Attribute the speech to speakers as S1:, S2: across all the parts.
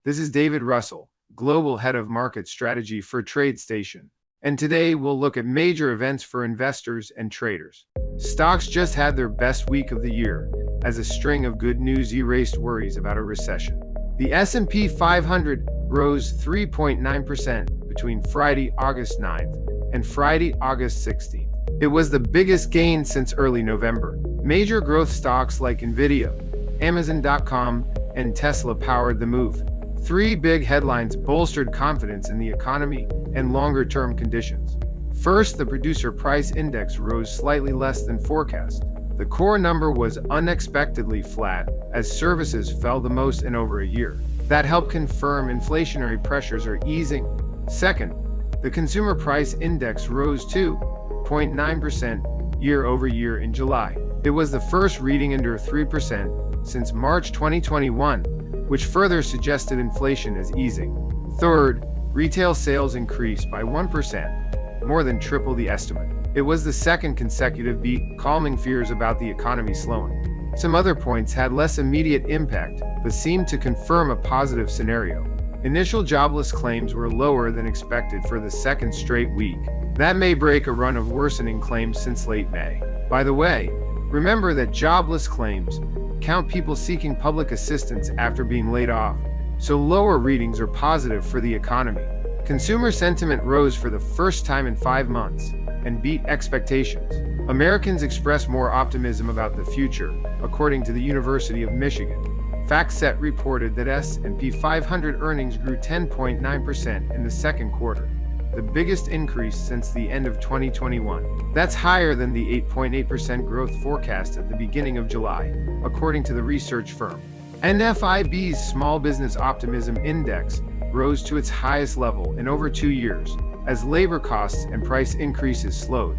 S1: This is David Russell, Global Head of Market Strategy for TradeStation. And today we'll look at major events for investors and traders. Stocks just had their best week of the year as a string of good news erased worries about a recession. The S&P 500 rose 3.9% between Friday, August 9th and Friday, August 16th. It was the biggest gain since early November. Major growth stocks like Nvidia, Amazon.com, and Tesla powered the move. Three big headlines bolstered confidence in the economy and longer-term conditions. First, the producer price index rose slightly less than forecast. The core number was unexpectedly flat, as services fell the most in over a year. That helped confirm inflationary pressures are easing. Second, the consumer price index rose 2.9% year-over-year in July. It was the first reading under 3% since March 2021, which further suggested inflation is easing. Third, retail sales increased by 1%, more than triple the estimate. It was the second consecutive beat, calming fears about the economy slowing. Some other points had less immediate impact, but seemed to confirm a positive scenario. Initial jobless claims were lower than expected for the second straight week. That may break a run of worsening claims since late May. By the way, remember that jobless claims count people seeking public assistance after being laid off, so lower readings are positive for the economy. Consumer sentiment rose for the first time in 5 months and beat expectations. Americans express more optimism about the future, according to the University of Michigan. FactSet reported that S&P 500 earnings grew 10.9% in the second quarter, the biggest increase since the end of 2021. That's higher than the 8.8% growth forecast at the beginning of July, according to the research firm. NFIB's Small Business Optimism Index rose to its highest level in over 2 years, as labor costs and price increases slowed.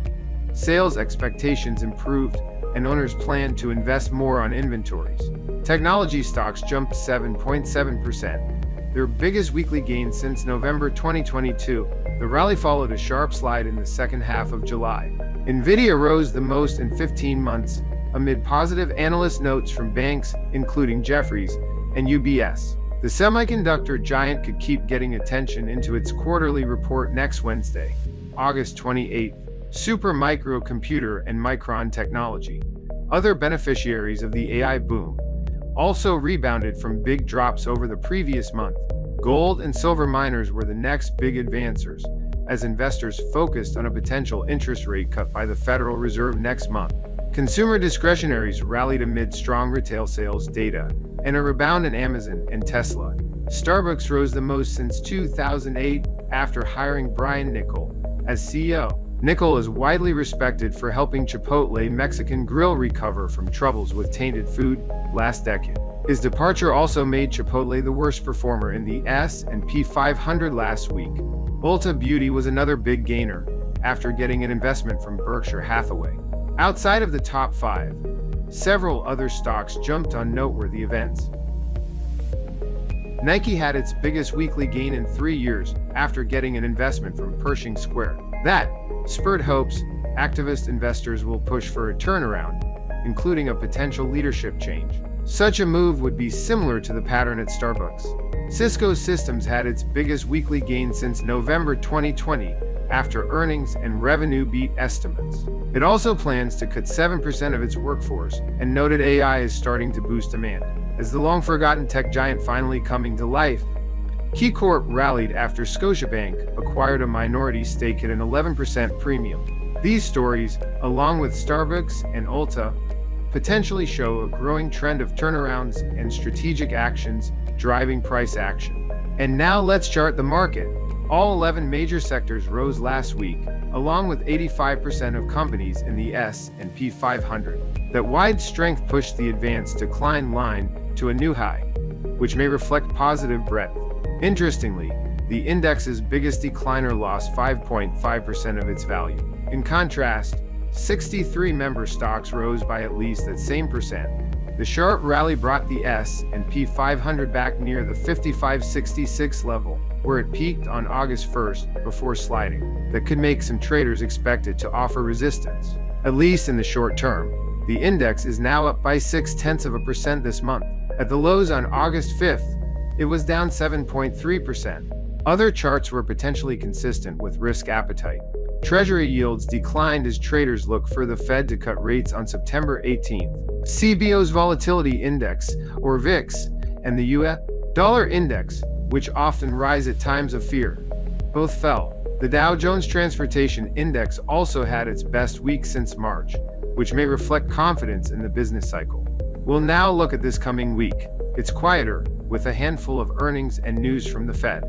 S1: Sales expectations improved, and owners planned to invest more on inventories. Technology stocks jumped 7.7%, their biggest weekly gain since November 2022. The rally followed a sharp slide in the second half of July. Nvidia rose the most in 15 months, amid positive analyst notes from banks, including Jefferies and UBS. The semiconductor giant could keep getting attention into its quarterly report next Wednesday, August 28th. Supermicro Computer and Micron Technology, other beneficiaries of the AI boom, also rebounded from big drops over the previous month. Gold and silver miners were the next big advancers, as investors focused on a potential interest rate cut by the Federal Reserve next month. Consumer discretionaries rallied amid strong retail sales data and a rebound in Amazon and Tesla. Starbucks rose the most since 2008 after hiring Brian Niccol as CEO. Niccol is widely respected for helping Chipotle Mexican Grill recover from troubles with tainted food last decade. His departure also made Chipotle the worst performer in the S&P 500 last week. Ulta Beauty was another big gainer after getting an investment from Berkshire Hathaway. Outside of the top 5, several other stocks jumped on noteworthy events. Nike had its biggest weekly gain in 3 years after getting an investment from Pershing Square. That spurred hopes activist investors will push for a turnaround, including a potential leadership change. Such a move would be similar to the pattern at Starbucks. Cisco Systems had its biggest weekly gain since November 2020 after earnings and revenue beat estimates. It also plans to cut 7% of its workforce and noted AI is starting to boost demand. As the long-forgotten tech giant finally coming to life, KeyCorp rallied after Scotiabank acquired a minority stake at an 11% premium. These stories, along with Starbucks and Ulta, potentially show a growing trend of turnarounds and strategic actions driving price action. And now let's chart the market. All 11 major sectors rose last week, along with 85% of companies in the S&P 500. That wide strength pushed the advanced decline line to a new high, which may reflect positive breadth. Interestingly, the index's biggest decliner lost 5.5% of its value. In contrast, 63 member stocks rose by at least that same percent. The sharp rally brought the S&P 500 back near the 5566 level, where it peaked on August 1st before sliding. That could make some traders expect it to offer resistance, at least in the short term. The index is now up by 0.6% this month. At the lows on August 5th, it was down 7.3%. Other charts were potentially consistent with risk appetite. Treasury yields declined as traders look for the Fed to cut rates on September 18th. CBO's Volatility Index, or VIX, and the US Dollar Index, which often rise at times of fear, both fell. The Dow Jones Transportation Index also had its best week since March, which may reflect confidence in the business cycle. We'll now look at this coming week. It's quieter, with a handful of earnings and news from the Fed.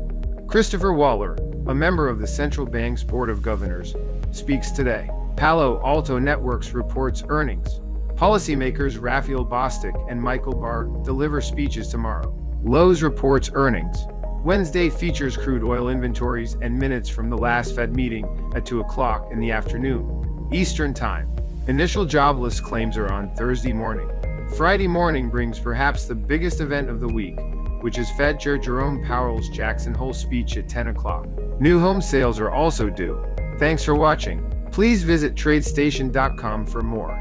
S1: Christopher Waller, a member of the central bank's Board of Governors, speaks today. Palo Alto Networks reports earnings. Policymakers Raphael Bostic and Michael Barr deliver speeches tomorrow. Lowe's reports earnings. Wednesday features crude oil inventories and minutes from the last Fed meeting at 2 o'clock in the afternoon, Eastern Time. Initial jobless claims are on Thursday morning. Friday morning brings perhaps the biggest event of the week, which is Fed Chair Jerome Powell's Jackson Hole speech at 10 o'clock. New home sales are also due. Thanks for watching. Please visit tradestation.com for more.